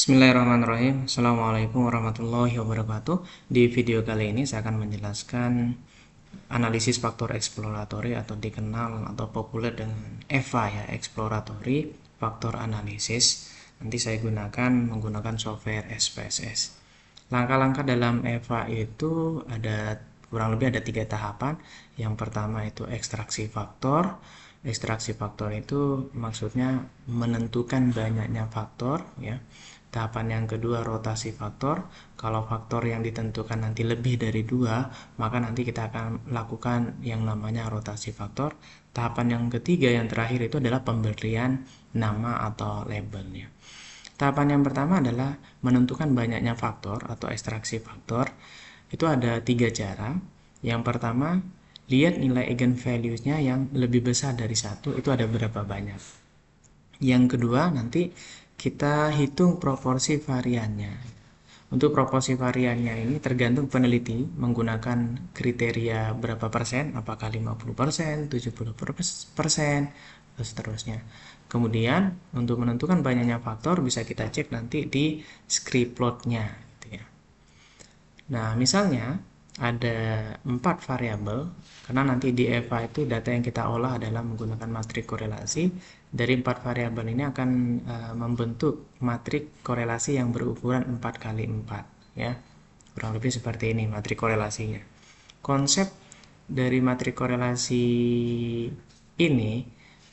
Bismillahirrahmanirrahim. Assalamualaikum warahmatullahi wabarakatuh. Di video kali ini saya akan menjelaskan analisis faktor eksploratory atau dikenal atau populer dengan EVA ya, exploratory faktor analisis. Nanti saya menggunakan software SPSS. Langkah-langkah dalam EVA itu ada kurang lebih ada 3 tahapan. Yang pertama itu ekstraksi faktor. Ekstraksi faktor itu maksudnya menentukan banyaknya faktor ya. Tahapan yang kedua rotasi faktor. Kalau faktor yang ditentukan nanti lebih dari 2, maka nanti kita akan lakukan yang namanya rotasi faktor. Tahapan yang ketiga yang terakhir itu adalah pemberian nama atau labelnya. Tahapan yang pertama adalah menentukan banyaknya faktor atau ekstraksi faktor. Itu ada 3 cara. Yang pertama, lihat nilai eigenvalues-nya yang lebih besar dari 1, itu ada berapa banyak. Yang kedua, nanti kita hitung proporsi variannya. Untuk proporsi variannya ini tergantung peneliti menggunakan kriteria berapa persen, apakah 50%, 70%, dan seterusnya. Kemudian, untuk menentukan banyaknya faktor bisa kita cek nanti di script-plot-nya. Gitu ya. Nah, misalnya ada 4 variabel, karena nanti di EVA itu data yang kita olah adalah menggunakan matrik korelasi. Dari 4 variabel ini akan membentuk matrik korelasi yang berukuran 4 kali 4 ya. Kurang lebih seperti ini matrik korelasinya. Konsep dari matrik korelasi ini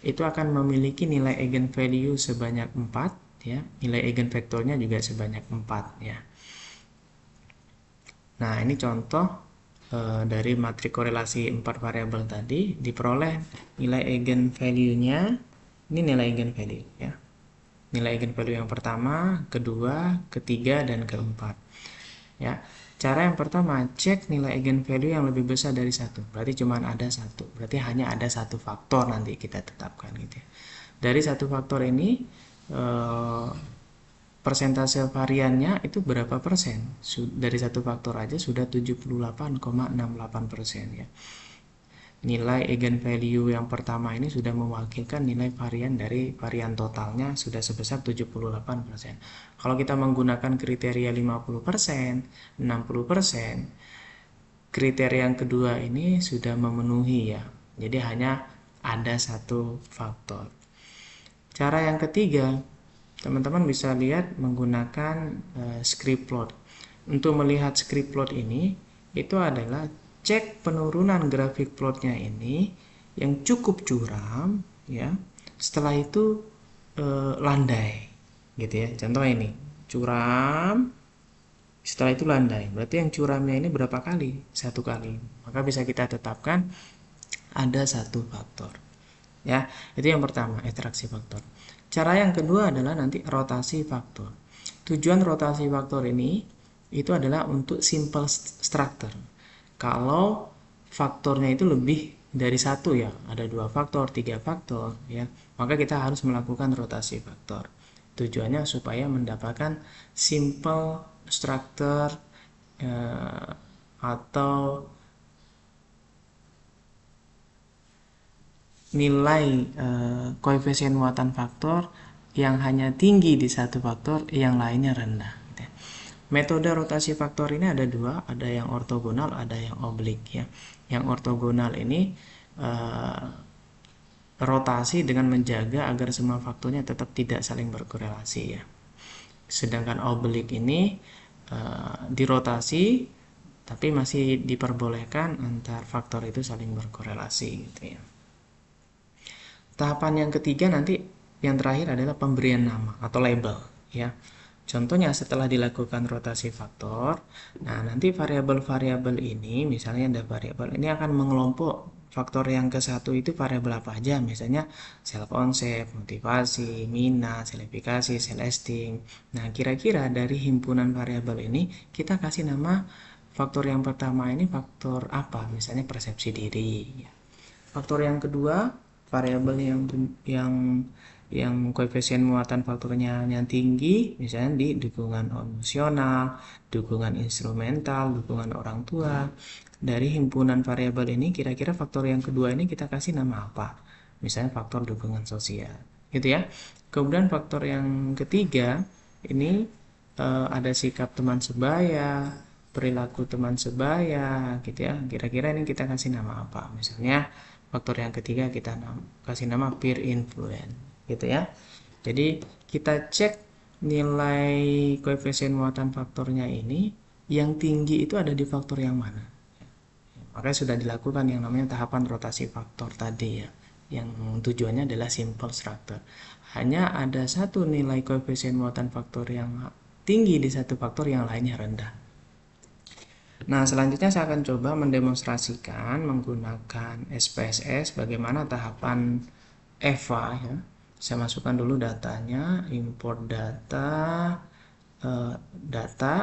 itu akan memiliki nilai eigenvalue sebanyak 4 ya. Nilai eigenvektornya juga sebanyak 4 ya. Nah, ini contoh dari matrik korelasi 4 variabel tadi, diperoleh nilai eigenvalue-nya. Ini nilai eigenvalue ya. Nilai eigenvalue yang pertama, kedua, ketiga, dan keempat. Ya. Cara yang pertama, cek nilai eigenvalue yang lebih besar dari 1. Berarti cuma ada 1. Berarti hanya ada 1 faktor nanti kita tetapkan gitu ya. Dari 1 faktor ini persentase variannya itu berapa persen? Dari 1 faktor aja sudah 78,68% ya. Nilai eigenvalue yang pertama ini sudah mewakilkan nilai varian dari varian totalnya sudah sebesar 78%. Kalau kita menggunakan kriteria 50%, 60%, kriteria yang kedua ini sudah memenuhi ya. Jadi hanya ada 1 faktor. Cara yang ketiga, teman-teman bisa lihat menggunakan script plot. Untuk melihat script plot ini, itu adalah cek penurunan grafik plotnya ini yang cukup curam ya. Setelah itu landai gitu ya. Contoh ini, curam, setelah itu landai. Berarti yang curamnya ini berapa kali? 1 kali. Maka bisa kita tetapkan ada 1 faktor. Ya, itu yang pertama, ekstraksi faktor. Cara yang kedua adalah nanti rotasi faktor. Tujuan rotasi faktor ini itu adalah untuk simple structure. Kalau faktornya itu lebih dari 1 ya, ada 2 faktor, 3 faktor ya, maka kita harus melakukan rotasi faktor. Tujuannya supaya mendapatkan simple structure atau nilai koefisien muatan faktor yang hanya tinggi di 1 faktor, yang lainnya rendah. Metode rotasi faktor ini ada 2, ada yang ortogonal, ada yang oblik ya. Yang ortogonal ini rotasi dengan menjaga agar semua faktornya tetap tidak saling berkorelasi ya. Sedangkan oblik ini dirotasi tapi masih diperbolehkan antar faktor itu saling berkorelasi gitu ya. Tahapan yang ketiga nanti yang terakhir adalah pemberian nama atau label ya. Contohnya setelah dilakukan rotasi faktor, nah nanti variabel-variabel ini, misalnya ada variabel ini akan mengelompok faktor yang ke satu itu variabel apa aja, misalnya self concept, motivasi, minat, self efficacy, self esteem. Nah kira-kira dari himpunan variabel ini kita kasih nama faktor yang pertama ini faktor apa, misalnya persepsi diri. Faktor yang kedua variabel yang koefisien muatan faktornya yang tinggi, misalnya di dukungan emosional, dukungan instrumental, dukungan orang tua. Dari himpunan variabel ini kira-kira faktor yang kedua ini kita kasih nama apa? Misalnya faktor dukungan sosial, gitu ya. Kemudian faktor yang ketiga ini ada sikap teman sebaya, perilaku teman sebaya, gitu ya. Kira-kira ini kita kasih nama apa? Misalnya faktor yang ketiga kita kasih nama peer influence, gitu ya. Jadi kita cek nilai koefisien muatan faktornya ini yang tinggi itu ada di faktor yang mana. Makanya sudah dilakukan yang namanya tahapan rotasi faktor tadi ya, yang tujuannya adalah simple structure. Hanya ada satu nilai koefisien muatan faktor yang tinggi di satu faktor, yang lainnya rendah. Nah, selanjutnya saya akan coba mendemonstrasikan menggunakan SPSS bagaimana tahapan EVA ya. Saya masukkan dulu datanya, import data, data.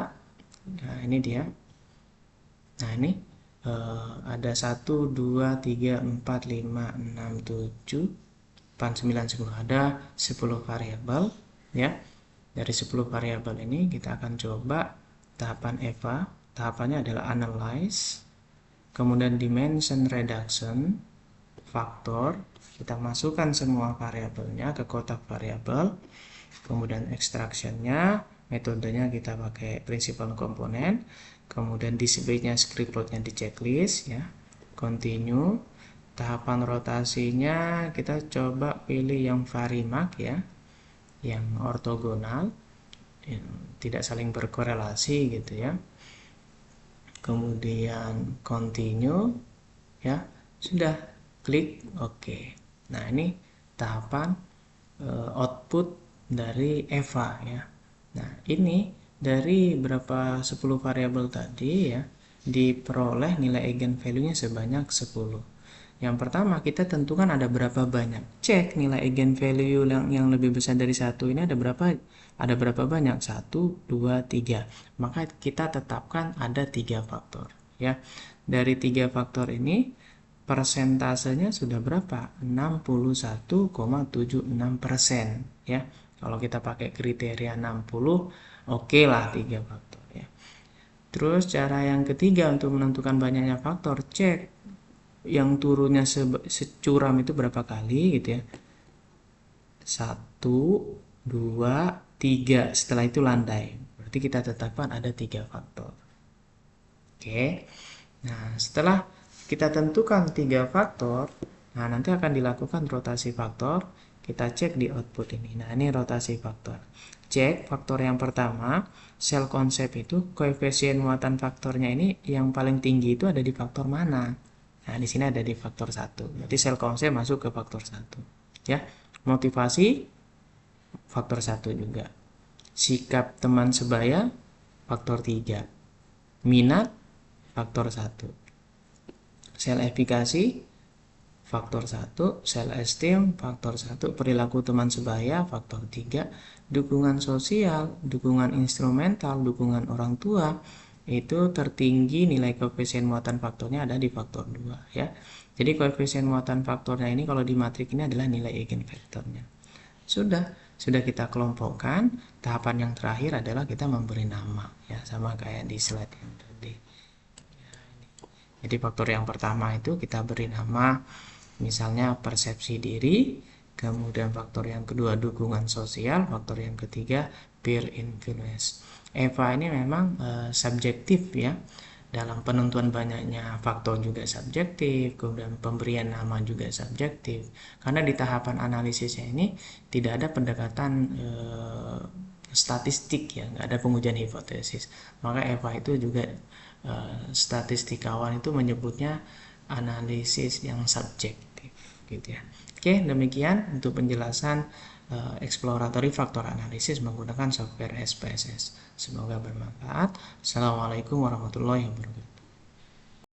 Nah, ini dia. Nah, ini ada 1, 2, 3, 4, 5, 6, 7, 8, 9, 10. Ada 10 variabel ya. Dari 10 variabel ini kita akan coba tahapan EVA. Tahapannya adalah analyze, kemudian dimension reduction, faktor. Kita masukkan semua variabelnya ke kotak variabel. Kemudian extractionnya, metodenya kita pakai principal komponen. Kemudian display-nya script load-nya di checklist ya. Continue. Tahapan rotasinya kita coba pilih yang varimark ya, yang ortogonal, yang tidak saling berkorelasi gitu ya. Kemudian continue ya, sudah klik OK. Nah, ini tahapan output dari EVA ya. Nah, ini dari berapa 10 variabel tadi ya, diperoleh nilai eigenvalue-nya sebanyak 10. Yang pertama kita tentukan ada berapa banyak. Cek nilai eigenvalue yang lebih besar dari 1 ini ada berapa banyak? 1, 2, 3. Maka kita tetapkan ada 3 faktor ya. Dari 3 faktor ini persentasenya sudah berapa? 61,76% ya. Kalau kita pakai kriteria 60, oke lah 3 faktor ya. Terus cara yang ketiga untuk menentukan banyaknya faktor, cek yang turunnya securam itu berapa kali gitu ya. 1, 2, 3. Setelah itu landai. Berarti kita tetapkan ada 3 faktor. Oke. Nah, setelah kita tentukan 3 faktor, nah nanti akan dilakukan rotasi faktor. Kita cek di output ini. Nah, ini rotasi faktor. Cek faktor yang pertama, sel konsep itu koefisien muatan faktornya ini yang paling tinggi itu ada di faktor mana? Nah, di sini ada di faktor 1. Berarti sel konsep masuk ke faktor 1. Ya. Motivasi faktor 1 juga. Sikap teman sebaya faktor 3. Minat faktor 1. Sel efikasi faktor 1, sel esteem faktor 1, perilaku teman sebaya faktor 3, dukungan sosial, dukungan instrumental, dukungan orang tua itu tertinggi nilai koefisien muatan faktornya ada di faktor 2 ya. Jadi koefisien muatan faktornya ini kalau di matrik ini adalah nilai eigenvektornya. Sudah kita kelompokkan. Tahapan yang terakhir adalah kita memberi nama ya, sama kayak di slide yang tadi. Jadi faktor yang pertama itu kita beri nama misalnya persepsi diri, kemudian faktor yang kedua dukungan sosial, faktor yang ketiga peer influence. EVA ini memang subjektif ya, dalam penentuan banyaknya faktor juga subjektif, kemudian pemberian nama juga subjektif, karena di tahapan analisisnya ini tidak ada pendekatan statistik ya, nggak ada pengujian hipotesis. Maka EVA itu juga statistikawan itu menyebutnya analisis yang subjektif gitu ya. Oke, demikian untuk penjelasan exploratory faktor analisis menggunakan software SPSS. Semoga bermanfaat. Assalamualaikum warahmatullahi wabarakatuh.